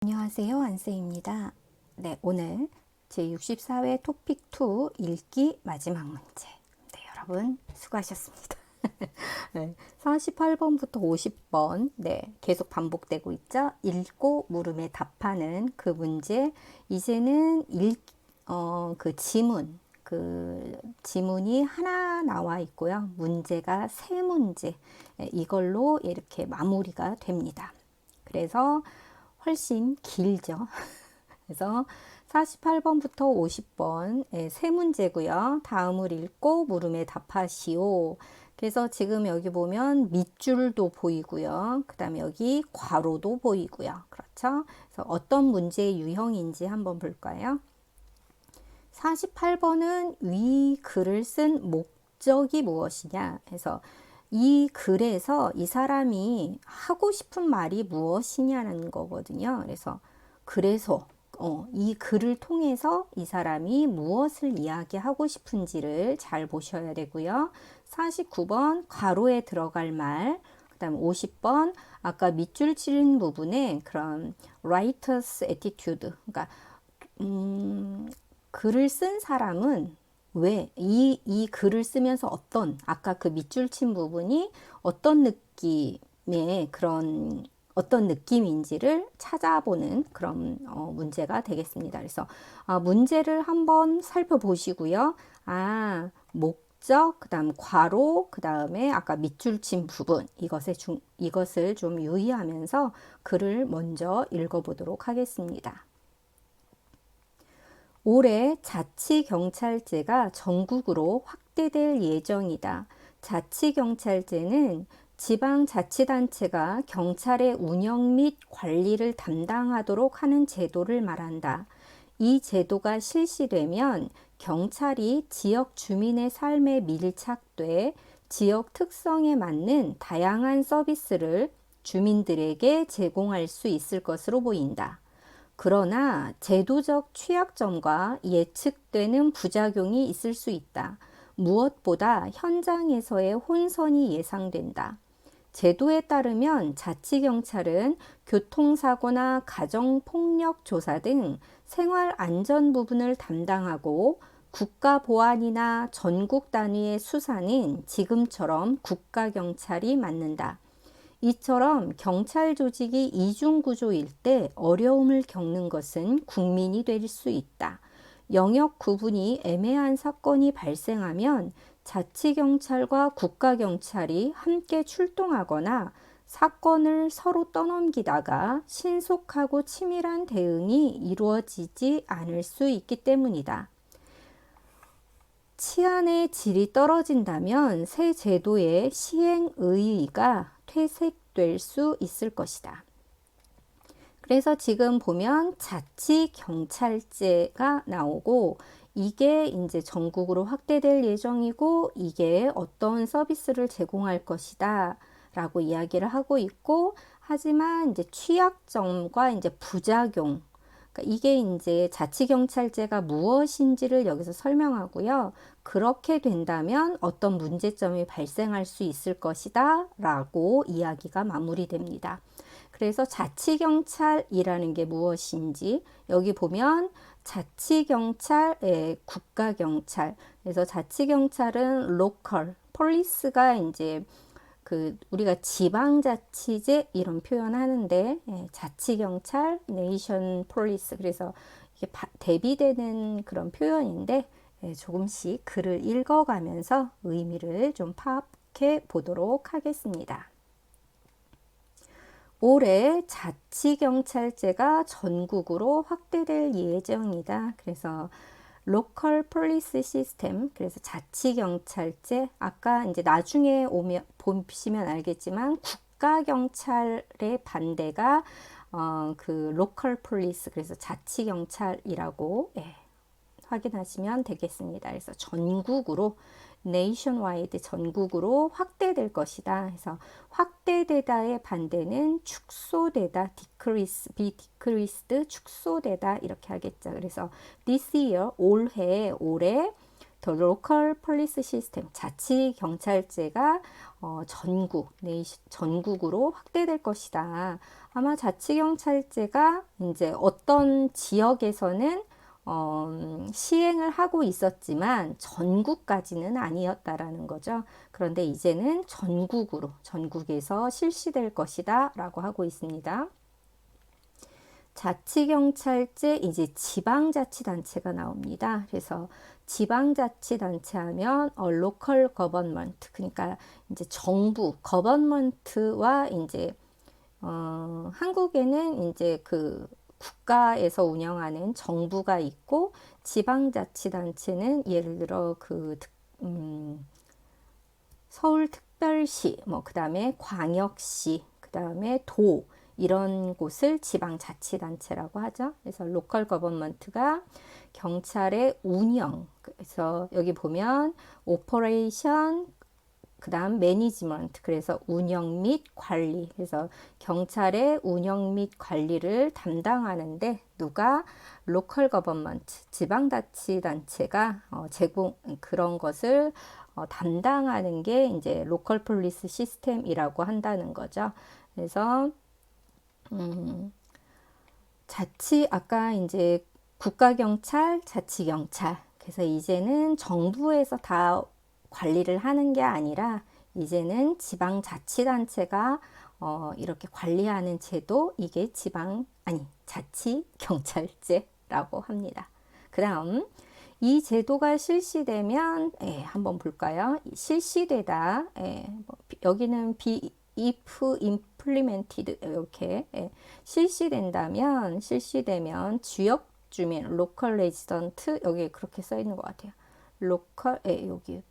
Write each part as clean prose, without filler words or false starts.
안녕하세요. 안쌤입니다. 네, 오늘 제64회 토픽 2 읽기 마지막 문제. 네, 여러분 수고하셨습니다. 네, 48번부터 50번 네, 계속 반복되고 있죠. 읽고 물음에 답하는 그 문제. 이제는 그 지문이 하나 나와 있고요. 문제가 세 문제. 이걸로 이렇게 마무리가 됩니다. 그래서 훨씬 길죠. 그래서 48번부터 50번 세 문제고요. 다음을 읽고 물음에 답하시오. 그래서 지금 여기 보면 밑줄도 보이고요. 그 다음에 여기 괄호도 보이고요. 그렇죠? 그래서 어떤 문제의 유형인지 한번 볼까요? 48번은 위 글을 쓴 목적이 무엇이냐 해서 이 글에서 이 사람이 하고 싶은 말이 무엇이냐는 거거든요. 그래서 이 글을 통해서 이 사람이 무엇을 이야기하고 싶은지를 잘 보셔야 되고요. 49번 괄호에 들어갈 말, 그 다음 50번 아까 밑줄 치는 부분에 그런 writer's attitude, 그러니까 글을 쓴 사람은 왜 이 글을 쓰면서 아까 그 밑줄 친 부분이 어떤 느낌인지를 찾아보는 그런 문제가 되겠습니다. 그래서 문제를 한번 살펴보시고요. 목적, 그 다음 괄호, 그 다음에 아까 밑줄 친 부분, 이것을 좀 유의하면서 글을 먼저 읽어보도록 하겠습니다. 올해 자치경찰제가 전국으로 확대될 예정이다. 자치경찰제는 지방자치단체가 경찰의 운영 및 관리를 담당하도록 하는 제도를 말한다. 이 제도가 실시되면 경찰이 지역 주민의 삶에 밀착돼 지역 특성에 맞는 다양한 서비스를 주민들에게 제공할 수 있을 것으로 보인다. 그러나 제도적 취약점과 예측되는 부작용이 있을 수 있다. 무엇보다 현장에서의 혼선이 예상된다. 제도에 따르면 자치경찰은 교통사고나 가정폭력 조사 등 생활 안전 부분을 담당하고 국가보안이나 전국 단위의 수사는 지금처럼 국가경찰이 맡는다. 이처럼 경찰 조직이 이중구조일 때 어려움을 겪는 것은 국민이 될 수 있다. 영역 구분이 애매한 사건이 발생하면 자치경찰과 국가경찰이 함께 출동하거나 사건을 서로 떠넘기다가 신속하고 치밀한 대응이 이루어지지 않을 수 있기 때문이다. 치안의 질이 떨어진다면 새 제도의 시행 의의가 퇴색될 수 있을 것이다. 그래서 지금 보면 자치경찰제가 나오고 이게 이제 전국으로 확대될 예정이고 이게 어떤 서비스를 제공할 것이다 라고 이야기를 하고 있고, 하지만 이제 취약점과 이제 부작용, 그러니까 이게 이제 자치경찰제가 무엇인지를 여기서 설명하고요. 그렇게 된다면 어떤 문제점이 발생할 수 있을 것이다 라고 이야기가 마무리됩니다. 그래서 자치경찰이라는 게 무엇인지 여기 보면 자치경찰, 국가경찰. 그래서 자치경찰은 로컬, 폴리스가 이제 우리가 지방자치제 이런 표현 하는데, 자치경찰, 네이션 폴리스. 그래서 이게 대비되는 그런 표현인데, 조금씩 글을 읽어가면서 의미를 좀 파악해 보도록 하겠습니다. 올해 자치경찰제가 전국으로 확대될 예정이다. 그래서 로컬 폴리스 시스템, 그래서 자치경찰제, 아까 이제 나중에 보시면 알겠지만 국가경찰의 반대가 그 로컬 폴리스, 그래서 자치경찰이라고 확인하시면 되겠습니다. 그래서 전국으로 네이션와이드 전국으로 확대될 것이다. 그래서 확대되다의 반대는 축소되다, decrease, be decreased, 축소되다 이렇게 하겠죠. 그래서 this year, 올해 The local police system, 자치 경찰제가 전국으로 확대될 것이다. 아마 자치 경찰제가 이제 어떤 지역에서는 시행을 하고 있었지만 전국까지는 아니었다라는 거죠. 그런데 이제는 전국에서 실시될 것이다 라고 하고 있습니다. 자치경찰제, 이제 지방자치단체가 나옵니다. 그래서 지방자치단체 하면 local government, 그러니까 이제 정부, government와 이제 한국에는 이제 그 국가에서 운영하는 정부가 있고, 지방자치단체는 예를 들어 서울특별시, 그 다음에 광역시, 그 다음에 도, 이런 곳을 지방자치단체라고 하죠. 그래서 로컬 거버먼트가 경찰의 운영, 그래서 여기 보면 오퍼레이션, 그 다음 매니지먼트, 그래서 운영 및 관리, 그래서 경찰의 운영 및 관리를 담당하는데 누가 로컬 거버먼트, 지방자치단체가 그런 것을 담당하는 게 이제 로컬 폴리스 시스템이라고 한다는 거죠. 그래서 아까 이제 국가경찰, 자치경찰. 그래서 이제는 정부에서 다 관리를 하는 게 아니라 이제는 지방자치단체가 이렇게 관리하는 제도, 이게 자치경찰제라고 합니다. 그 다음, 이 제도가 실시되면, 한번 볼까요? 실시되다, 여기는 if implemented 이렇게 실시되면 지역 주민 local resident, 여기 그렇게 써 있는 것 같아요. 여기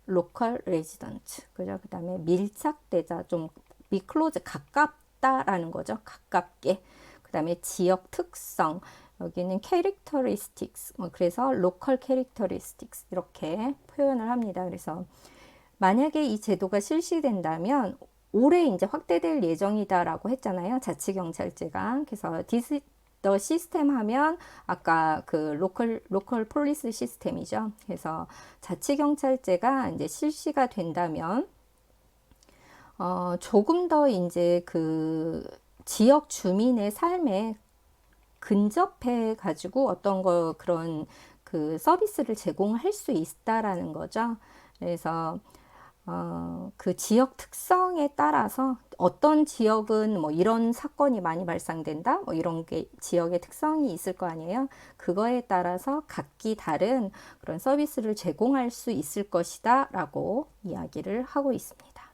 local resident, 그죠? 그 다음에 밀착되자, 좀 be close, 가깝다라는 거죠. 가깝게. 그 다음에 지역 특성, 여기는 characteristics, 그래서 local characteristics 이렇게 표현을 합니다. 그래서 만약에 이 제도가 실시된다면 올해 이제 확대될 예정이다라고 했잖아요. 자치경찰제가. 그래서 더 시스템 하면 아까 그 로컬 폴리스 시스템이죠. 그래서 자치경찰제가 이제 실시가 된다면 조금 더 이제 그 지역 주민의 삶에 근접해 가지고 그런 그 서비스를 제공할 수 있다라는 거죠. 그래서 그 지역 특성에 따라서 어떤 지역은 이런 사건이 많이 발생된다, 이런 게 지역의 특성이 있을 거 아니에요. 그거에 따라서 각기 다른 그런 서비스를 제공할 수 있을 것이다 라고 이야기를 하고 있습니다.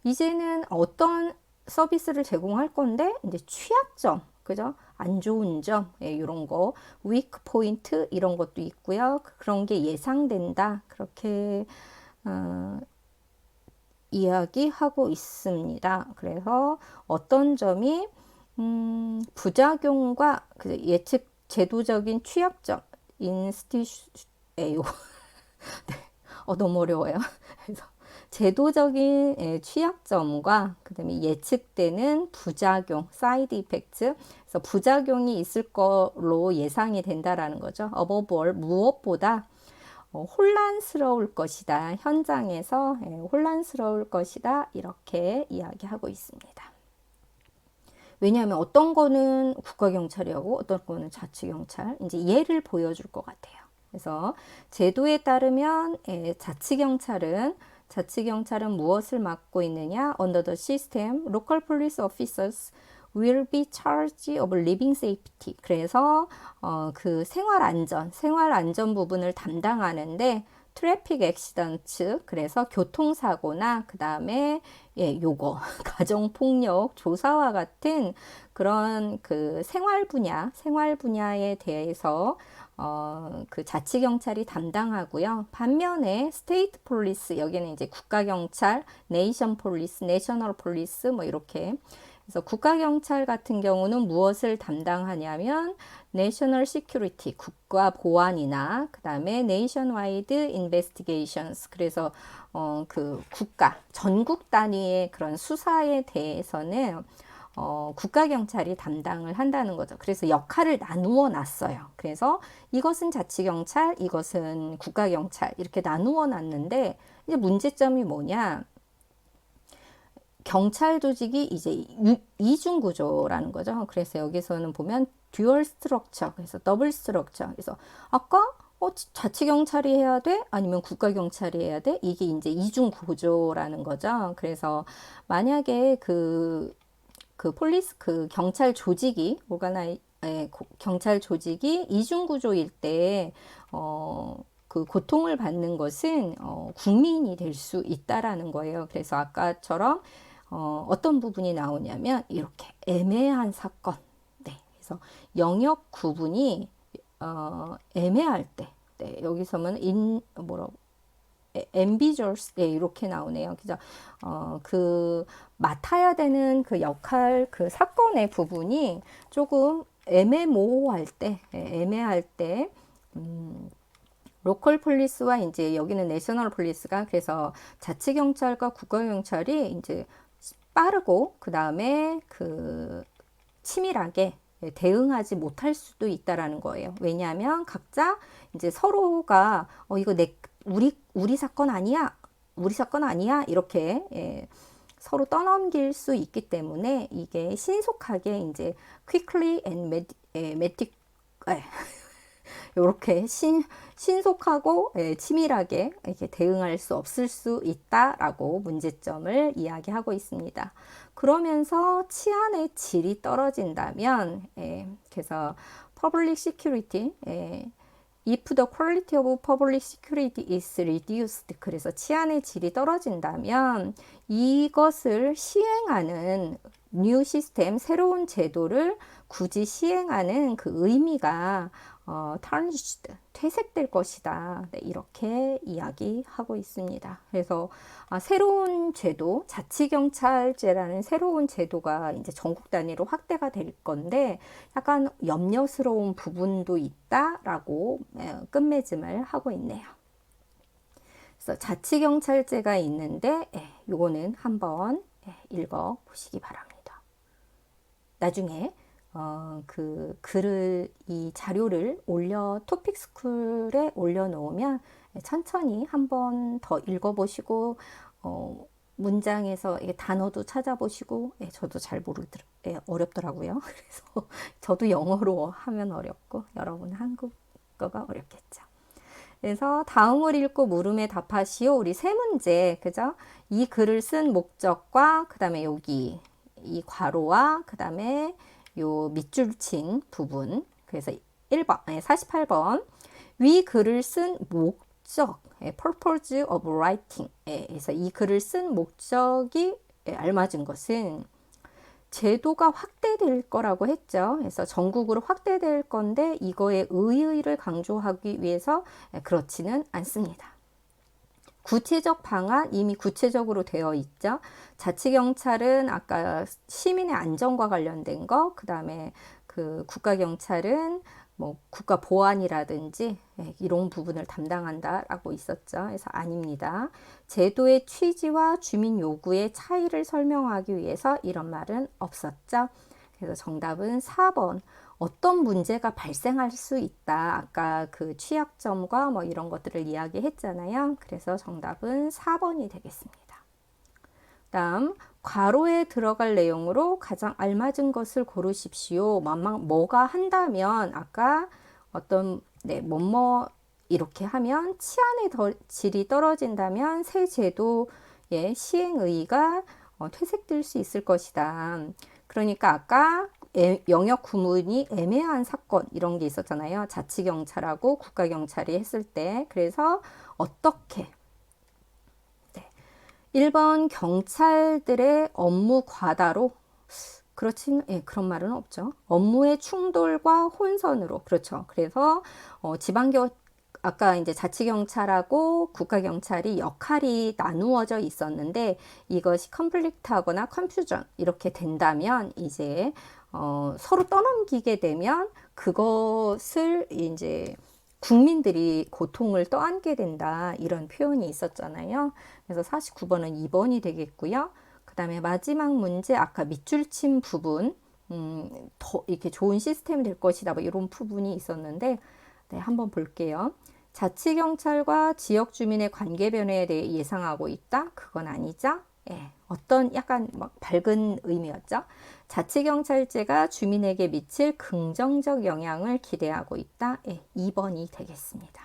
이제는 어떤 서비스를 제공할 건데, 이제 취약점, 그죠? 안 좋은 점, 이런 거, weak point 이런 것도 있고요. 그런 게 예상된다, 그렇게 이야기하고 있습니다. 그래서 어떤 점이 부작용과 예측 제도적인 취약점, 네, 너무 어려워요. 그래서 제도적인 취약점과 그다음에 예측되는 부작용, 사이드 이펙트, 그래서 부작용이 있을 거로 예상이 된다라는 거죠. above all, 무엇보다 혼란스러울 것이다. 현장에서 혼란스러울 것이다. 이렇게 이야기하고 있습니다. 왜냐하면 어떤 거는 국가경찰이고 어떤 거는 자치경찰. 이제 예를 보여줄 것 같아요. 그래서 제도에 따르면 자치경찰은 무엇을 맡고 있느냐? Under the system, local police officers will be charged of living safety. 그래서 그 생활 안전 부분을 담당하는데 트래픽 액시던트, 그래서 교통사고나 그 다음에 요거 가정 폭력 조사와 같은 그런 그 생활 분야에 대해서 그 자치경찰이 담당하고요. 반면에 스테이트 폴리스, 여기는 이제 국가경찰, 네이션 폴리스, 내셔널 폴리스 이렇게. 그래서 국가경찰 같은 경우는 무엇을 담당하냐면 내셔널 시큐리티, 국가 보안이나 그 다음에 네이션와이드 인베스티게이션스, 그래서 그 전국 단위의 그런 수사에 대해서는 국가경찰이 담당을 한다는 거죠. 그래서 역할을 나누어 놨어요. 그래서 이것은 자치경찰, 이것은 국가경찰 이렇게 나누어 놨는데 이제 문제점이 뭐냐? 경찰 조직이 이제 이중 구조라는 거죠. 그래서 여기서는 보면 듀얼 스트럭처, 그래서 더블 스트럭처. 그래서 아까 자치경찰이 해야 돼? 아니면 국가경찰이 해야 돼? 이게 이제 이중 구조라는 거죠. 그래서 만약에 그 경찰 조직이 경찰 조직이 이중 구조일 때 그 고통을 받는 것은 국민이 될 수 있다라는 거예요. 그래서 아까처럼 어떤 부분이 나오냐면 이렇게 애매한 사건, 네, 그래서 영역 구분이 애매할 때, 네, 여기서는 ambiguous, 네, 이렇게 나오네요. 그죠? 그 맡아야 되는 그 역할, 그 사건의 부분이 조금 애매모호할 때, 애매할 때, 로컬 폴리스와 이제 여기는 내셔널 폴리스가 그래서 자치경찰과 국가경찰이 이제 빠르고 그 다음에 그 치밀하게 대응하지 못할 수도 있다라는 거예요. 왜냐하면 각자 이제 서로가 이거 우리 사건 아니야, 우리 사건 아니야 이렇게 서로 떠넘길 수 있기 때문에 이게 신속하게 이제 quickly and 이렇게 신속하고 치밀하게 이렇게 대응할 수 없을 수 있다라고 문제점을 이야기하고 있습니다. 그러면서 치안의 질이 떨어진다면, 그래서 public security, if the quality of public security is reduced, 그래서 치안의 질이 떨어진다면 이것을 시행하는 new 시스템, 새로운 제도를 굳이 시행하는 그 의미가 tarnished, 퇴색될 것이다. 네, 이렇게 이야기하고 있습니다. 그래서 새로운 제도, 자치경찰제라는 새로운 제도가 이제 전국 단위로 확대가 될 건데 약간 염려스러운 부분도 있다라고 끝맺음을 하고 있네요. 그래서 자치경찰제가 있는데 요거는 한번 읽어 보시기 바랍니다. 나중에 그 글을 이 자료를 토픽스쿨에 올려놓으면 천천히 한번 더 읽어보시고 문장에서 단어도 찾아보시고 저도 잘 어렵더라고요. 그래서 저도 영어로 하면 어렵고 여러분 한국어가 어렵겠죠. 그래서 다음을 읽고 물음에 답하시오. 우리 세 문제, 그죠? 이 글을 쓴 목적과 그 다음에 여기 이 괄호와 그 다음에 요 밑줄 친 부분. 그래서 48번. 위 글을 쓴 목적, purpose of writing. 그래서 이 글을 쓴 목적이 알맞은 것은 제도가 확대될 거라고 했죠. 그래서 전국으로 확대될 건데 이거의 의의를 강조하기 위해서 그렇지는 않습니다. 구체적 방안 이미 구체적으로 되어 있죠. 자치경찰은 아까 시민의 안전과 관련된 거, 그 다음에 그 국가경찰은 뭐 국가 보안이라든지 이런 부분을 담당한다라고 있었죠. 그래서 아닙니다. 제도의 취지와 주민 요구의 차이를 설명하기 위해서 이런 말은 없었죠. 그래서 정답은 4번. 어떤 문제가 발생할 수 있다. 아까 그 취약점과 뭐 이런 것들을 이야기했잖아요. 그래서 정답은 4번이 되겠습니다. 다음 괄호에 들어갈 내용으로 가장 알맞은 것을 고르십시오. 뭐가 한다면 아까 어떤 뭐뭐 이렇게 하면 치안의 질이 떨어진다면 새 제도의 시행의의가 퇴색될 수 있을 것이다. 그러니까 아까 영역 구분이 애매한 사건 이런 게 있었잖아요. 자치경찰하고 국가경찰이 했을 때. 그래서 어떻게 1번 경찰들의 업무 과다로 그런 말은 없죠. 업무의 충돌과 혼선으로 그렇죠. 그래서 아까 이제 자치경찰하고 국가경찰이 역할이 나누어져 있었는데 이것이 컨플릭트하거나 컨퓨전 이렇게 된다면 이제 서로 떠넘기게 되면 그것을 이제 국민들이 고통을 떠안게 된다 이런 표현이 있었잖아요. 그래서 49번은 2번이 되겠고요. 그 그 다음에 마지막 문제, 아까 밑줄 친 부분, 더 이렇게 좋은 시스템이 될 것이다. 뭐 이런 부분이 있었는데, 네, 한번 볼게요. 자치경찰과 지역 주민의 관계 변화에 대해 예상하고 있다? 그건 아니죠? 예, 어떤 약간 막 밝은 의미였죠? 자치경찰제가 주민에게 미칠 긍정적 영향을 기대하고 있다? 예, 2번이 되겠습니다.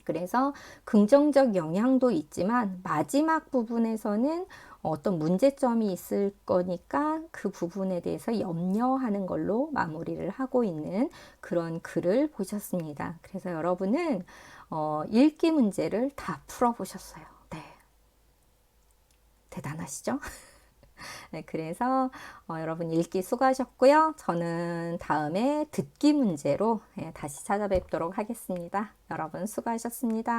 그래서 긍정적 영향도 있지만 마지막 부분에서는 어떤 문제점이 있을 거니까 그 부분에 대해서 염려하는 걸로 마무리를 하고 있는 그런 글을 보셨습니다. 그래서 여러분은 읽기 문제를 다 풀어보셨어요. 네. 대단하시죠? 네, 그래서 여러분 읽기 수고하셨고요. 저는 다음에 듣기 문제로 다시 찾아뵙도록 하겠습니다. 여러분 수고하셨습니다.